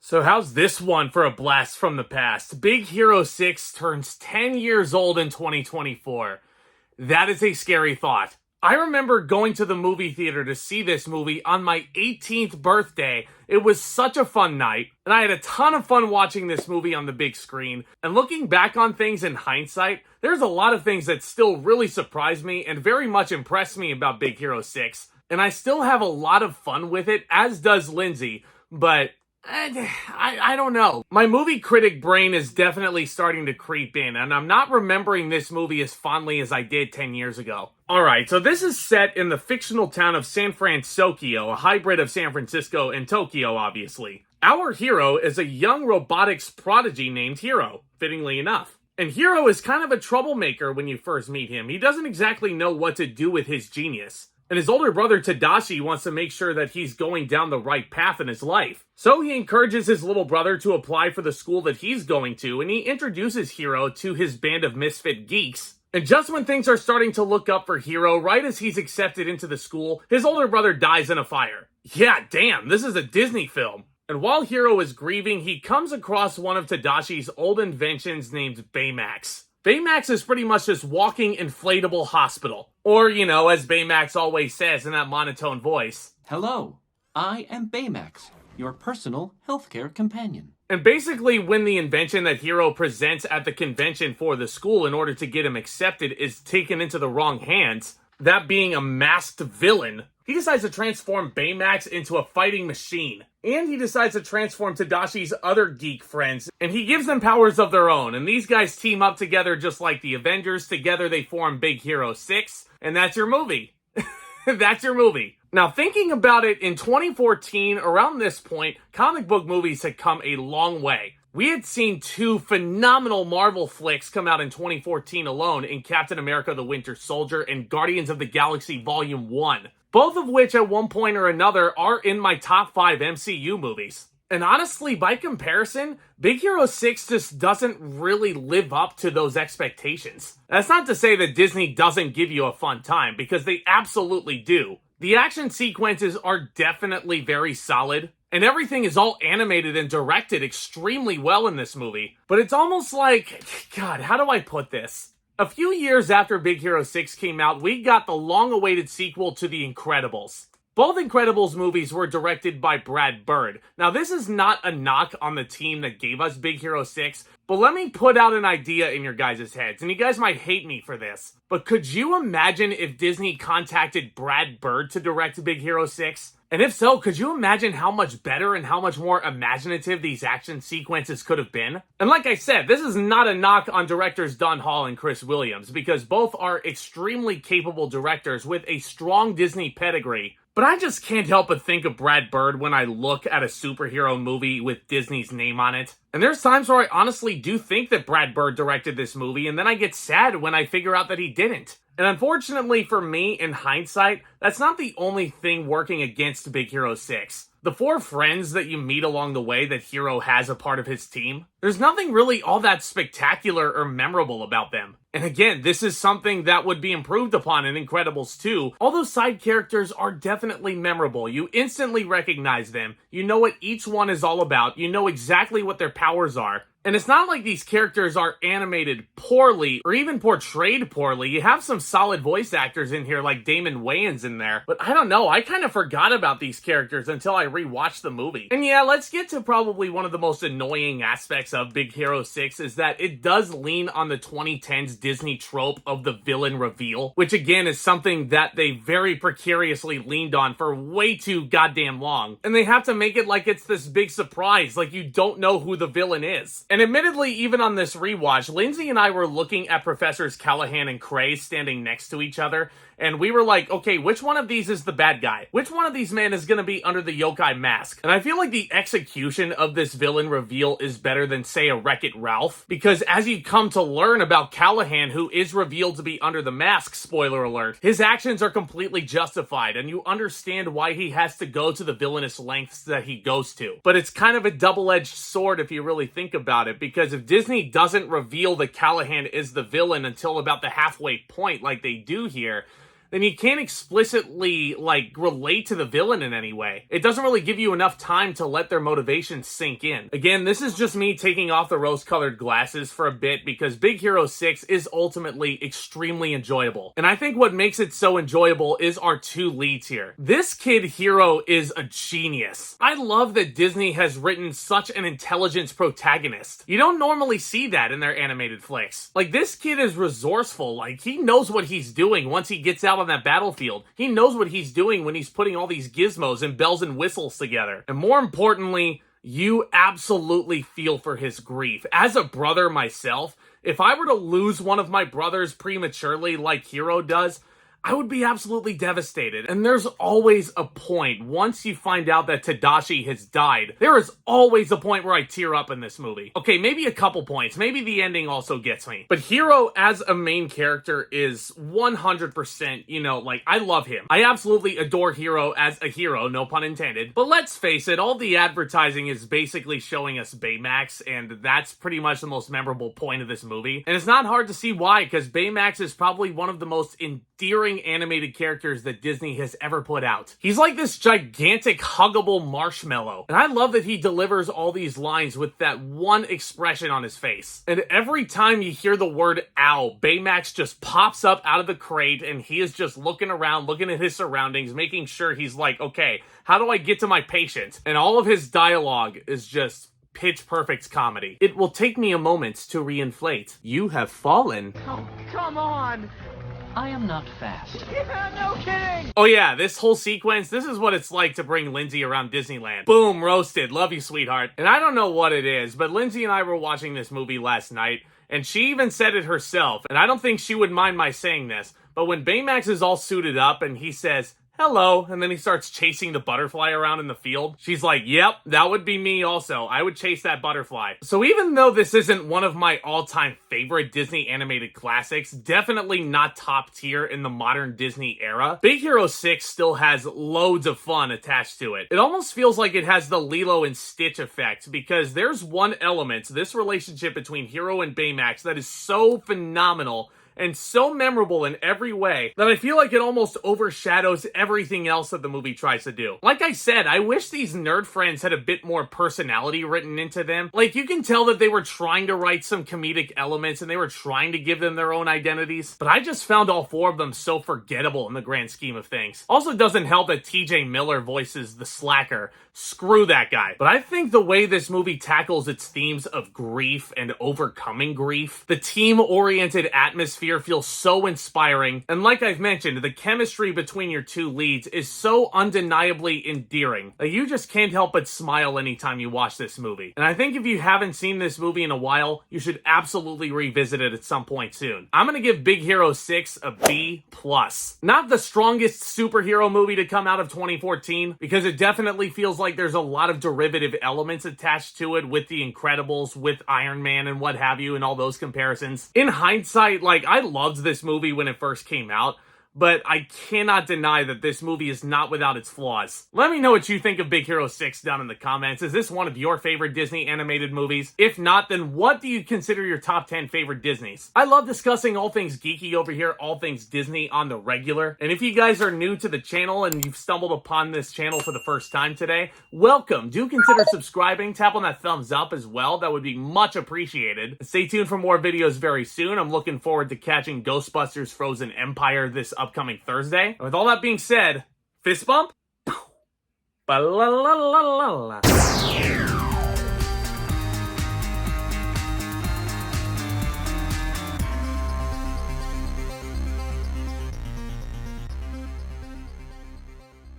So how's this one for a blast from the past? Big Hero 6 turns 10 years old in 2024. That is a scary thought. I remember going to the movie theater to see this movie on my 18th birthday. It was such a fun night, and I had a ton of fun watching this movie on the big screen. And looking back on things in hindsight, there's a lot of things that still really surprised me and very much impressed me about Big Hero 6. And I still have a lot of fun with it, as does Lindsay, but I don't know. My movie critic brain is definitely starting to creep in, and I'm not remembering this movie as fondly as I did 10 years ago. Alright, so this is set in the fictional town of San Francisco, a hybrid of San Francisco and Tokyo, obviously. Our hero is a young robotics prodigy named Hiro, fittingly enough. And Hiro is kind of a troublemaker when you first meet him. He doesn't exactly know what to do with his genius. And his older brother Tadashi wants to make sure that he's going down the right path in his life. So he encourages his little brother to apply for the school that he's going to, and he introduces Hiro to his band of misfit geeks. And just when things are starting to look up for Hiro, right as he's accepted into the school, his older brother dies in a fire. Yeah, damn, this is a Disney film. And while Hiro is grieving, he comes across one of Tadashi's old inventions named Baymax. Baymax is pretty much this walking inflatable hospital. Or, as Baymax always says in that monotone voice. Hello, I am Baymax, your personal healthcare companion. And basically when the invention that Hiro presents at the convention for the school in order to get him accepted is taken into the wrong hands, that being a masked villain, he decides to transform Baymax into a fighting machine. And he decides to transform Tadashi's other geek friends, and he gives them powers of their own. And these guys team up together just like the Avengers. Together they form Big Hero 6, and that's your movie. That's your movie. Now, thinking about it, in 2014, around this point, comic book movies had come a long way. We had seen two phenomenal Marvel flicks come out in 2014 alone in Captain America the Winter Soldier and Guardians of the Galaxy Volume 1. Both of which at one point or another are in my top 5 MCU movies. And honestly, by comparison, Big Hero 6 just doesn't really live up to those expectations. That's not to say that Disney doesn't give you a fun time, because they absolutely do. The action sequences are definitely very solid, and everything is all animated and directed extremely well in this movie. But it's almost like, God, how do I put this? A few years after Big Hero 6 came out, we got the long-awaited sequel to The Incredibles. Both Incredibles movies were directed by Brad Bird. Now, this is not a knock on the team that gave us Big Hero 6, but let me put out an idea in your guys' heads, and you guys might hate me for this. But could you imagine if Disney contacted Brad Bird to direct Big Hero 6? And if so, could you imagine how much better and how much more imaginative these action sequences could have been? And like I said, this is not a knock on directors Don Hall and Chris Williams, because both are extremely capable directors with a strong Disney pedigree. But I just can't help but think of Brad Bird when I look at a superhero movie with Disney's name on it. And there's times where I honestly do think that Brad Bird directed this movie, and then I get sad when I figure out that he didn't. And unfortunately for me, in hindsight, that's not the only thing working against Big Hero 6. The 4 friends that you meet along the way that Hiro has a part of his team, there's nothing really all that spectacular or memorable about them. And again, this is something that would be improved upon in Incredibles 2. All those side characters are definitely memorable. You instantly recognize them. You know what each one is all about. You know exactly what their powers are. And it's not like these characters are animated poorly or even portrayed poorly. You have some solid voice actors in here like Damon Wayans in there. But I don't know, I kind of forgot about these characters until I rewatched the movie. And yeah, let's get to probably one of the most annoying aspects of Big Hero 6 is that it does lean on the 2010s Disney trope of the villain reveal, which again is something that they very precariously leaned on for way too goddamn long. And they have to make it like it's this big surprise, like you don't know who the villain is. And admittedly, even on this rewatch, Lindsay and I were looking at Professors Callahan and Cray standing next to each other, and we were like, okay, which one of these is the bad guy? Which one of these men is gonna be under the yokai mask? And I feel like the execution of this villain reveal is better than, say, a Wreck-It Ralph, because as you come to learn about Callahan, who is revealed to be under the mask, spoiler alert, his actions are completely justified, and you understand why he has to go to the villainous lengths that he goes to. But it's kind of a double-edged sword if you really think about it, because if Disney doesn't reveal that Callahan is the villain until about the halfway point like they do here, then you can't explicitly, like, relate to the villain in any way. It doesn't really give you enough time to let their motivations sink in. Again, this is just me taking off the rose-colored glasses for a bit because Big Hero 6 is ultimately extremely enjoyable. And I think what makes it so enjoyable is our two leads here. This kid Hero is a genius. I love that Disney has written such an intelligent protagonist. You don't normally see that in their animated flicks. Like, this kid is resourceful. Like, he knows what he's doing once he gets out on that battlefield. He knows what he's doing when he's putting all these gizmos and bells and whistles together. And more importantly, you absolutely feel for his grief. As a brother myself, if I were to lose one of my brothers prematurely like Hero does, I would be absolutely devastated. And there's always a point, once you find out that Tadashi has died, there is always a point where I tear up in this movie. Okay, maybe a couple points. Maybe the ending also gets me. But Hero as a main character is 100%, you know, like, I love him. I absolutely adore Hero as a hero, no pun intended. But let's face it, all the advertising is basically showing us Baymax, and that's pretty much the most memorable point of this movie. And it's not hard to see why, because Baymax is probably one of the most endearing animated characters that Disney has ever put out. He's like this gigantic huggable marshmallow, and I love that he delivers all these lines with that one expression on his face. And every time you hear the word ow, Baymax just pops up out of the crate and he is just looking around, looking at his surroundings, making sure he's like, okay, how do I get to my patient? And all of his dialogue is just pitch perfect comedy. It will take me a moment to reinflate. You have fallen. Oh, come on! I am not fast. Yeah, no kidding! Oh yeah, this whole sequence, this is what it's like to bring Lindsay around Disneyland. Boom, roasted. Love you, sweetheart. And I don't know what it is, but Lindsay and I were watching this movie last night, and she even said it herself, and I don't think she would mind my saying this, but when Baymax is all suited up and he says, hello, and then he starts chasing the butterfly around in the field, she's like, yep, that would be me also. I would chase that butterfly. So even though this isn't one of my all-time favorite Disney animated classics, definitely not top tier in the modern Disney era, Big Hero 6 still has loads of fun attached to it. It almost feels like it has the Lilo and Stitch effect, because there's one element, this relationship between Hero and Baymax, that is so phenomenal and so memorable in every way that I feel like it almost overshadows everything else that the movie tries to do. Like I said, I wish these nerd friends had a bit more personality written into them. Like, you can tell that they were trying to write some comedic elements and they were trying to give them their own identities, but I just found all four of them so forgettable in the grand scheme of things. Also, doesn't help that TJ Miller voices the Slacker. Screw that guy. But I think the way this movie tackles its themes of grief and overcoming grief, the team-oriented atmosphere feels so inspiring, and like I've mentioned, the chemistry between your two leads is so undeniably endearing that you just can't help but smile anytime you watch this movie. And I think if you haven't seen this movie in a while, you should absolutely revisit it at some point soon. I'm gonna give Big Hero 6 a B+. Not the strongest superhero movie to come out of 2014, because it definitely feels like there's a lot of derivative elements attached to it with The Incredibles, with Iron Man and what have you, and all those comparisons. In hindsight, like, I loved this movie when it first came out, but I cannot deny that this movie is not without its flaws. Let me know what you think of Big Hero 6 down in the comments. Is this one of your favorite Disney animated movies? If not, then what do you consider your top 10 favorite Disneys? I love discussing all things geeky over here, all things Disney on the regular. And if you guys are new to the channel and you've stumbled upon this channel for the first time today, welcome. Do consider subscribing. Tap on that thumbs up as well. That would be much appreciated. Stay tuned for more videos very soon. I'm looking forward to catching Ghostbusters Frozen Empire this upcoming Thursday. And with all that being said, fist bump. Ba la la la la la.